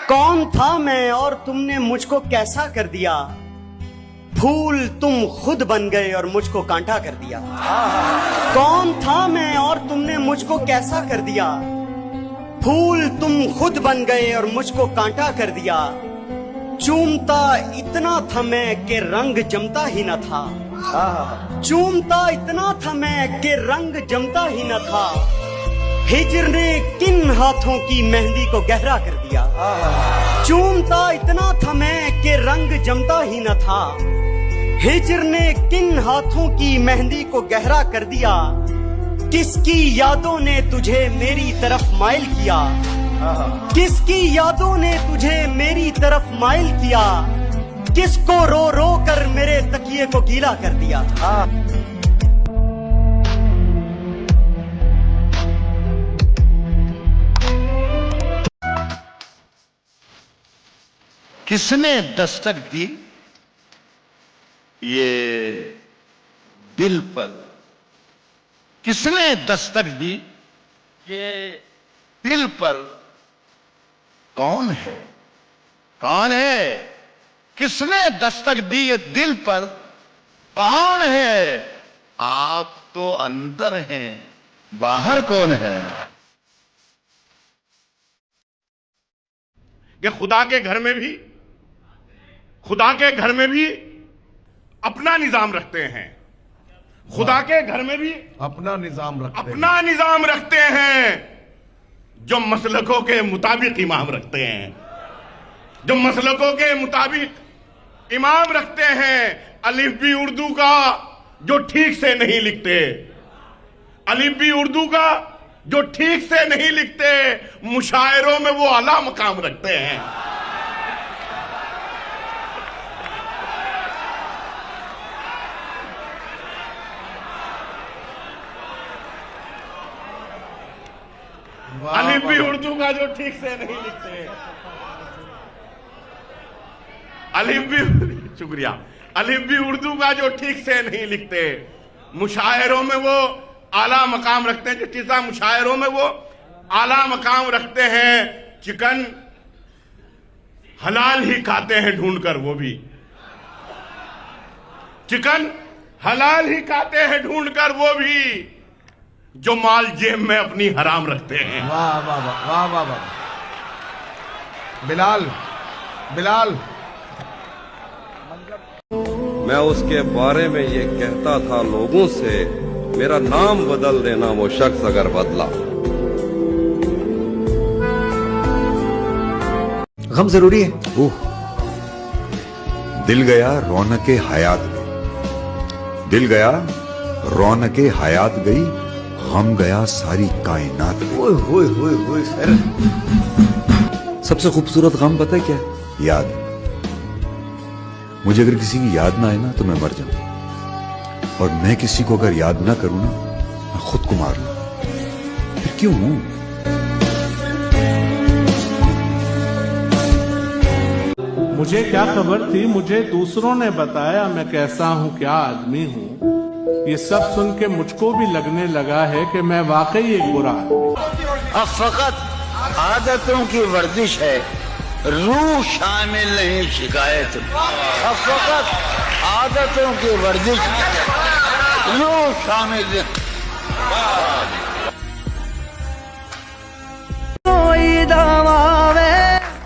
कौन था मैं और तुमने मुझको कैसा कर दिया, फूल तुम खुद बन गए और मुझको कांटा कर दिया। कौन था मैं और तुमने मुझको कैसा कर दिया, फूल तुम खुद बन गए और मुझको कांटा कर दिया। चूमता इतना था मैं कि रंग जमता ही न था, चूमता इतना था मैं कि रंग जमता ही न था। हिजर ने किन हाथों की मेहंदी को गहरा कर दिया, चूमता इतना था मैं कि रंग जमता ही न था। हिजर ने किन हाथों की मेहंदी को गहरा कर दिया। किसकी यादों ने तुझे मेरी तरफ माइल किया, किसकी यादों ने तुझे मेरी तरफ माइल किया। किसको रो रो कर मेरे तकिए को गीला कर दिया। किसने दस्तक दी ये दिल पर, किसने दस्तक दी ये दिल पर। कौन है, कौन है, किसने दस्तक दी ये दिल पर। कौन है, आप तो अंदर हैं, बाहर कौन है। कि खुदा के घर में भी, खुदा के घर में भी अपना निजाम रखते हैं, खुदा के घर में भी अपना निजाम रखते हैं, अपना निजाम रखते हैं। जो मसलकों के मुताबिक इमाम रखते हैं, जो मसलकों के मुताबिक इमाम रखते हैं। अलिफ भी उर्दू का जो ठीक से नहीं लिखते, अलिफ भी उर्दू का जो ठीक से नहीं लिखते, मुशायरों में वो आला मकाम रखते हैं। अलिफ भी उर्दू का जो ठीक से नहीं लिखते, अलिफ भी, शुक्रिया, अलिफ भी उर्दू का जो ठीक से नहीं लिखते, मुशायरों में वो आला मकाम रखते हैं। जो चीज़ा मुशायरों में वो आला मकाम रखते हैं। चिकन हलाल ही खाते हैं ढूंढकर, वो भी चिकन हलाल ही खाते हैं ढूंढकर, वो भी जो माल जेब में अपनी हराम रखते हैं। वाह वाह वाह वाह वाह वाह। बिलाल, बिलाल, मैं उसके बारे में ये कहता था लोगों से, मेरा नाम बदल देना वो शख्स अगर बदला। गम जरूरी है। ओह, दिल गया रौनके हयात गई, दिल गया रौनके हयात गई, हम गया सारी कायनात गई। ओए होए होए होए सर। सबसे खूबसूरत गम पता है क्या? याद। मुझे अगर किसी की याद ना आए ना तो मैं मर जाऊं, और मैं किसी को अगर याद ना करूं ना, मैं खुद को मार लूं। फिर क्यों हूं? मुझे क्या खबर थी, मुझे दूसरों ने बताया मैं कैसा हूँ, क्या आदमी हूँ। ये सब सुन के मुझको भी लगने लगा है कि मैं वाकई एक बुरा आदमी। अब फकत आदतों की वर्जिश है, रूह शामिल नहीं शिकायत। अब फकत आदतों की वर्जिश, रूह शामिल नहीं।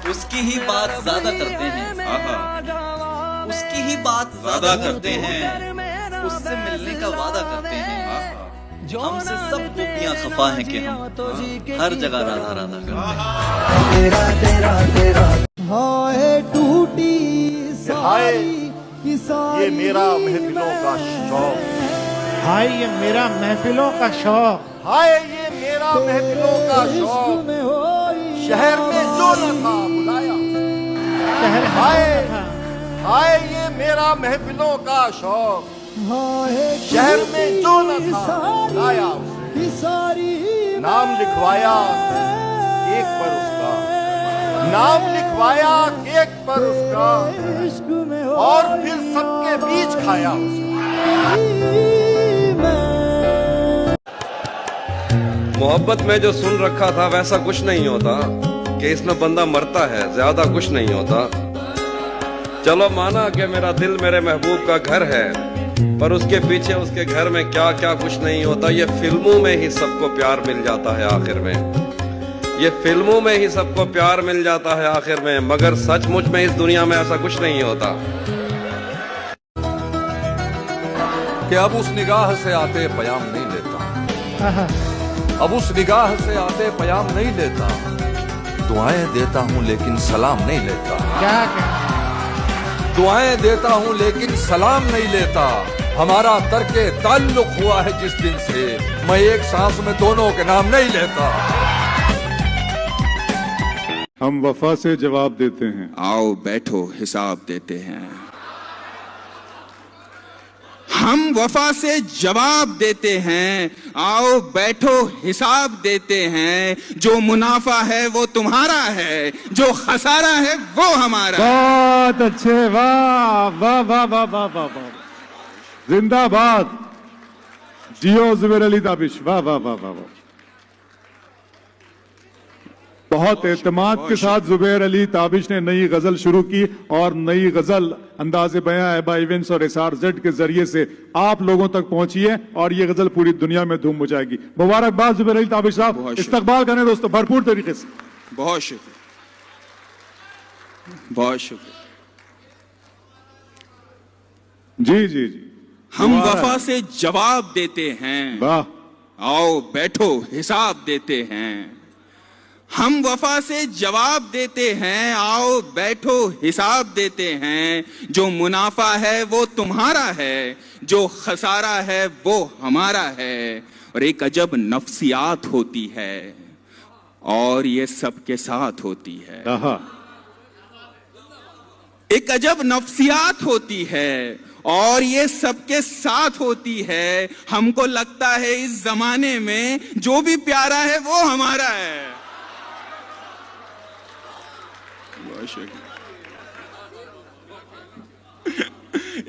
उसकी ही बात ज्यादा करते हैं, उसकी ही बात ज्यादा करते हैं, उससे मिलने का वादा करते हैं। हमसे सब गोपियां खफा हैं कि हम हर जगह राधा राधा करते हैं। हाय टूटी हाय ये मेरा महफिलों का शौक, हाय ये मेरा महफिलों का शौक, हाय ये मेरा महफिलों का शौक। शहर में जो न था बुलाया, हाय हाय ये मेरा महफिलों का शौक। शहर में जो न था बुलाया उसे, नाम लिखवाया केक पर उसका, नाम लिखवाया केक पर उसका, और फिर सबके बीच खाया उसे। मोहब्बत में जो सुन रखा था वैसा कुछ नहीं होता, कि इसमें बंदा मरता है, ज्यादा कुछ नहीं होता। चलो माना कि मेरा दिल मेरे महबूब का घर है, पर उसके पीछे उसके घर में क्या क्या कुछ नहीं होता। ये फिल्मों में ही सबको प्यार मिल जाता है आखिर में, ये फिल्मों में ही सबको प्यार मिल जाता है आखिर में, मगर सचमुच में इस दुनिया में ऐसा कुछ नहीं होता। कि अब उस निगाह से आते पयाम नहीं लेता, अब उस निगाह से आते पयाम नहीं लेता, दुआएं देता हूं लेकिन सलाम नहीं लेता। क्या दुआएं देता हूं लेकिन सलाम नहीं लेता। हमारा तर्के ताल्लुक हुआ है जिस दिन से, मैं एक सांस में दोनों के नाम नहीं लेता। हम वफा से जवाब देते हैं, आओ बैठो हिसाब देते हैं। हम वफा से जवाब देते हैं, आओ बैठो हिसाब देते हैं। जो मुनाफा है वो तुम्हारा है, जो खसारा है वो हमारा। बहुत अच्छे, वाह वाह वाह वाह वाह वाह वाह, जिंदाबाद, जियो जुबैर अली ताबिश, वाह वाह वाह वाह वाह। बहुत एतमाद के साथ जुबैर अली ताबिश ने नई गजल शुरू की, और नई गजल अंदाज़े बयां एबा इवेंट्स और एसआर जेड के जरिए से आप लोगों तक पहुंची है, और ये गजल पूरी दुनिया में धूम मचाएगी। मुबारकबाद जुबैर अली ताबिश साहब, इस्तकबाल करें दोस्तों भरपूर तरीके से। बहुत शुक्रिया, बहुत शुक्रिया। जी जी जी, हम वफा से जवाब देते हैं, वाह, आओ बैठो हिसाब देते हैं। हम वफा से जवाब देते हैं, आओ बैठो हिसाब देते हैं। जो मुनाफा है वो तुम्हारा है, जो खसारा है वो हमारा है। और एक अजब नफ्सियात होती है, और ये सबके साथ होती है। एक अजब नफ्सियात होती है, और ये सबके साथ होती है। हमको लगता है इस जमाने में जो भी प्यारा है वो हमारा है।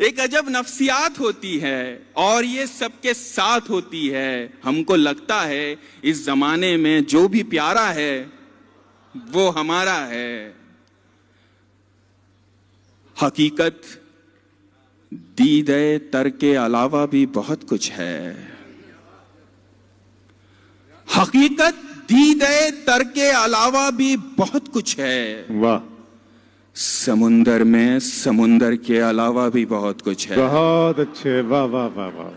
एक अजब नफ्सियात होती है, और ये सबके साथ होती है। हमको लगता है इस जमाने में जो भी प्यारा है वो हमारा है। हकीकत दीदे तर के अलावा भी बहुत कुछ है। हकीकत दीदे तर के अलावा भी बहुत कुछ है। वाह, समुंदर में समुंदर के अलावा भी बहुत कुछ है। बहुत अच्छे, वाह वाह वाह वाह।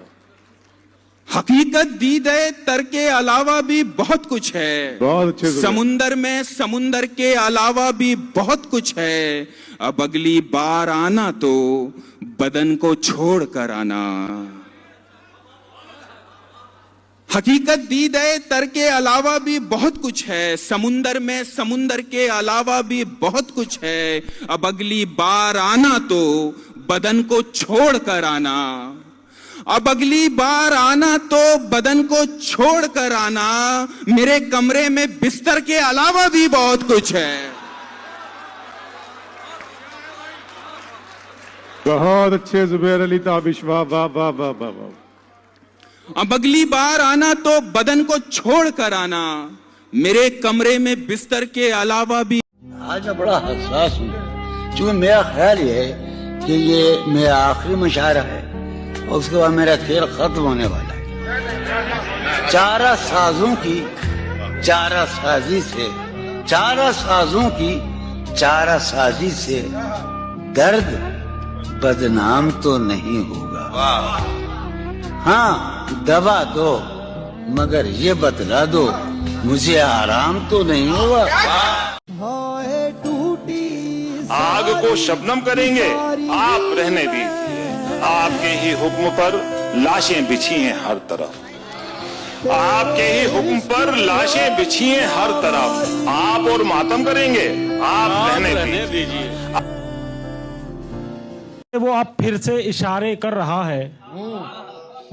हकीकत दीदे तर के अलावा भी बहुत कुछ है। बहुत अच्छे। समुंदर में समुंदर के अलावा भी बहुत कुछ है। अब अगली बार आना तो बदन को छोड़ कर आना। हकीकत दीदे तर के अलावा भी बहुत कुछ है। समुंदर में समुंदर के अलावा भी बहुत कुछ है। अब अगली बार आना तो बदन को छोड़ कर आना। अब अगली बार आना तो बदन को छोड़ कर आना। मेरे कमरे में बिस्तर के अलावा भी बहुत कुछ है। बहुत अच्छे जुबैर अली ताबिश, वाह वाह वाह वाह वाह वाह। अब अगली बार आना तो बदन को छोड़ कर आना। मेरे कमरे में बिस्तर के अलावा भी। आज मैं बड़ा हसास हूँ, क्योंकि मेरा ख्याल ये है कि ये मेरा आखिरी मुशायरा है, और उसके बाद मेरा खेल खत्म होने वाला है। चारा साजों की चारा साजी से, चारा साजों की चारा साजी से दर्द बदनाम तो नहीं होगा। हाँ, दवा दो, मगर ये बतला दो मुझे आराम तो नहीं होगा। आग को शबनम करेंगे, आप रहने दीजिए। आपके ही हुक्म पर लाशें बिछी हैं हर तरफ। आपके ही हुक्म पर लाशें बिछी हैं हर तरफ। आप और मातम करेंगे, आप रहने दीजिए। वो अब फिर से इशारे कर रहा है,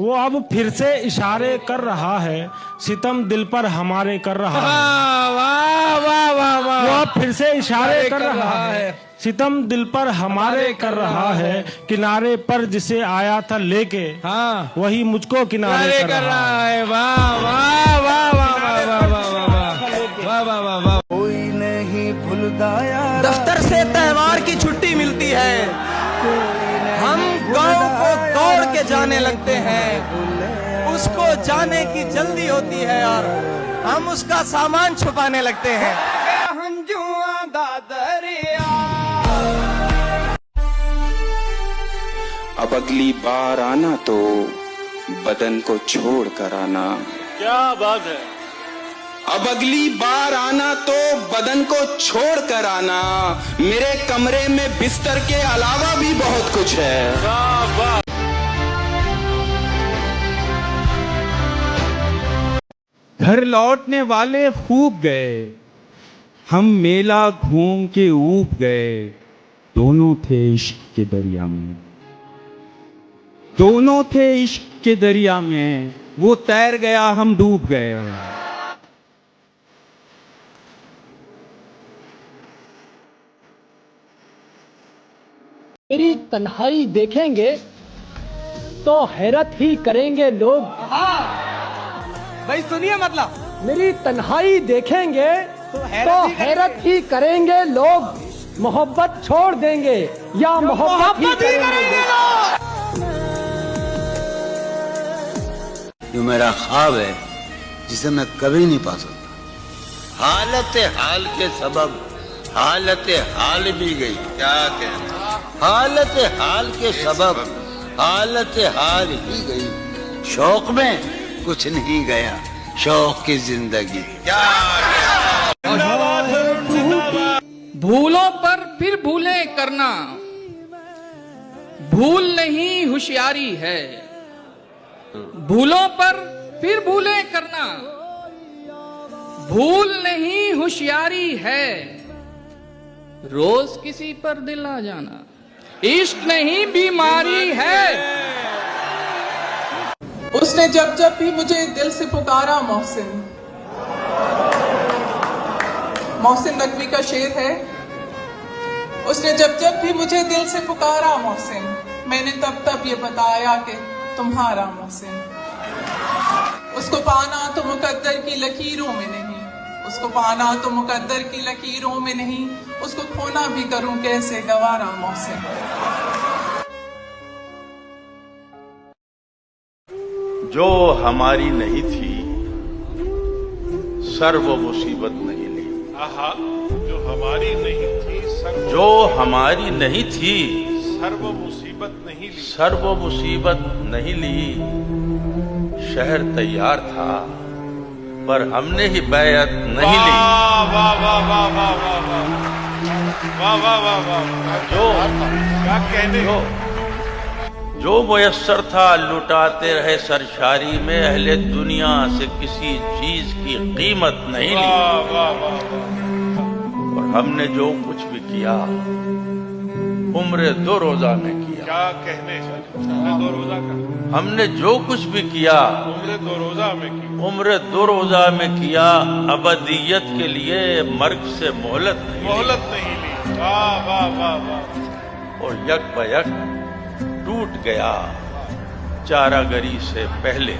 वो अब फिर से इशारे कर रहा है। सितम दिल पर हमारे कर रहा है। वाह वाह वाह वाह। वो अब फिर से इशारे कर रहा है। सितम दिल पर हमारे कर रहा है। किनारे पर जिसे आया था लेके, हाँ, वही मुझको किनारे कर रहा है। वाह वाह वाह वाह वाह वाह वाह वाह वाह वाह वाह। कोई नहीं दफ्तर से त्योहार की छुट्टी मिलती है, हम गांव को दौड़ के जाने लगते हैं, उसको जाने की जल्दी होती है और हम उसका सामान छुपाने लगते हैं। अब अगली बार आना तो बदन को छोड़ कर आना। क्या बात है। अब अगली बार आना तो बदन को छोड़ कर आना, मेरे कमरे में बिस्तर के अलावा भी बहुत कुछ है। वाह वाह। घर लौटने वाले फूक गए, हम मेला घूम के ऊब गए, दोनों थे इश्क के दरिया में, दोनों थे इश्क के दरिया में, वो तैर गया हम डूब गए। मेरी तन्हाई देखेंगे तो हैरत ही करेंगे लोग। भाई सुनिए मतलब, मेरी तन्हाई देखेंगे तो हैरत ही करेंगे लोग, मोहब्बत छोड़ देंगे या मोहब्बत ही करेंगे लोग। जो मेरा ख्वाब है जिसे मैं कभी नहीं पा सकता, हालत हाल के सबब हालत हाल भी गई। क्या कहना, हालत हाल के सबब हालत हाल ही गई, शौक में कुछ नहीं गया, शौक की जिंदगी। क्या भूलों पर फिर भूलें करना, भूल नहीं होशियारी है, भूलों पर फिर भूलें करना, भूल नहीं होशियारी है, रोज किसी पर दिल आ जाना इश्क नहीं बीमारी है। उसने जब जब भी मुझे दिल से पुकारा मोहसिन, मोहसिन नकवी का शेर है, उसने जब जब भी मुझे दिल से पुकारा मोहसिन, मैंने तब तब ये बताया कि तुम्हारा मोहसिन। उसको पाना तो मुकद्दर की लकीरों में नहीं, उसको पाना तो मुकद्दर की लकीरों में नहीं, उसको खोना भी करूं कैसे गवारा मोहसिन। जो हमारी नहीं थी सर्व मुसीबत नहीं ली। आहा, जो हमारी नहीं थी जो हमारी नहीं थी सर्व मुसीबत नहीं ली, सर्व मुसीबत नहीं ली। शहर तैयार था पर हमने ही बैअत नहीं ली। वाह वाह वाह वाह वाह वाह वाह वाह वाह वाह। जो क्या कहने, जो मुयस्सर था लुटाते रहे सरशारी में, अहले दुनिया से किसी चीज की कीमत नहीं ली। और हमने जो कुछ भी किया उम्र 2 रोजा में किया। क्या कहने, 2 रोजा का हमने जो कुछ भी किया उम्र 2 रोजा में किया, उम्र 2 रोजा में किया। अबदियत के लिए मर्ग से मोहलत नहीं ली। वाह वाह वाह वाह। और यक बयक टूट गया चारागरी से पहले,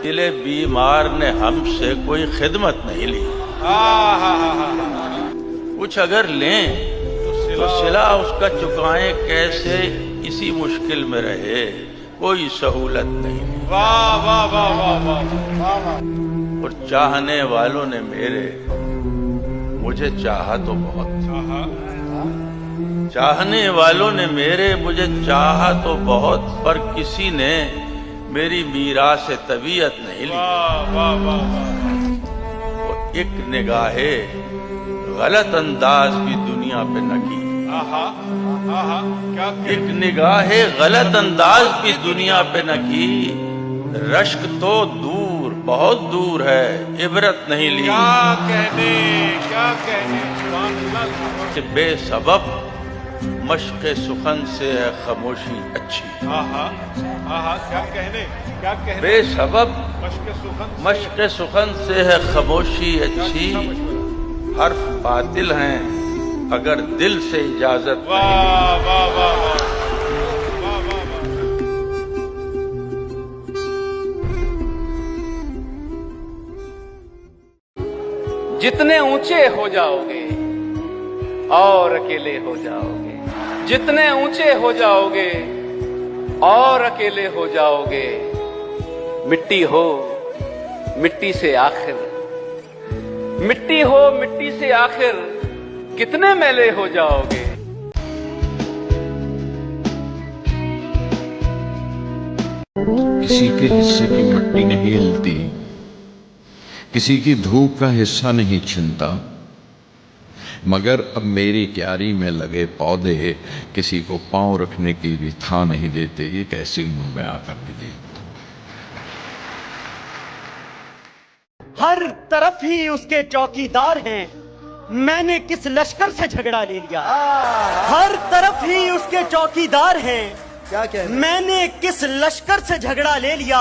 दिले बीमार ने हमसे कोई खिदमत नहीं ली। कुछ अगर लें तो सिला उसका चुकाएं कैसे, इसी मुश्किल में रहे कोई सहूलत नहीं। वाह वाह वाह वाह वाह। और चाहने वालों ने मेरे मुझे चाहा तो बहुत, चाहने वालों ने मेरे मुझे चाहा तो बहुत, पर किसी ने मेरी मीरास से तबीयत नहीं ली। और एक निगाहे गलत अंदाज भी दुनिया पे न की। एक निगाहे गलत अंदाज भी दुनिया पे न की। रश्क तो दूर बहुत दूर है, इबरत नहीं ली। क्या कहने, क्या कहने। कि बेसबब मश्क़े सुखन से है खामोशी अच्छी। क्या कहने, क्या कहने। बेसबब मश्क़े सुखन से है खामोशी अच्छी। हर्फ बातिल हैं अगर दिल से इजाजत नहीं ली। जितने ऊंचे हो जाओगे और अकेले हो जाओगे। जितने ऊंचे हो जाओगे और अकेले हो जाओगे। मिट्टी हो मिट्टी से आखिर, मिट्टी हो मिट्टी से आखिर कितने मैले हो जाओगे। किसी के हिस्से की मिट्टी नहीं हिलती, किसी की धूप का हिस्सा नहीं छिनता, मगर अब मेरी क्यारी में लगे पौधे किसी को पांव रखने की भी था नहीं देते। ये कैसे मुंह में आकर मिले। हर तरफ ही उसके चौकीदार हैं, मैंने किस लश्कर से झगड़ा ले लिया। हर तरफ ही उसके चौकीदार हैं, क्या कह रहे? मैंने किस लश्कर से झगड़ा ले लिया।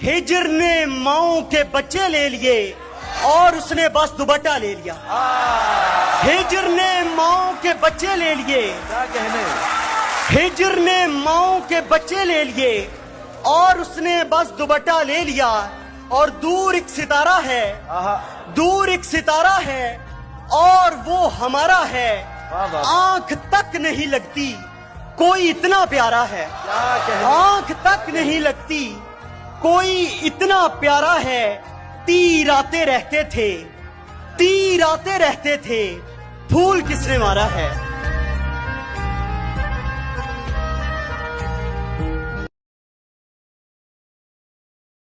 हिजर ने माओ के बच्चे ले लिए और उसने बस दुपट्टा ले लिया। हिजर ने माओ के बच्चे ले लिए, क्या कहने? हिजर ने माओ के बच्चे ले लिए और उसने बस दुपट्टा ले लिया। और दूर एक सितारा है, दूर एक सितारा है और वो हमारा है। आंख तक नहीं लगती कोई इतना प्यारा है, आंख तक नहीं लगती कोई इतना प्यारा है। तीर आते रहते थे, तीर आते रहते थे, फूल किसने मारा है।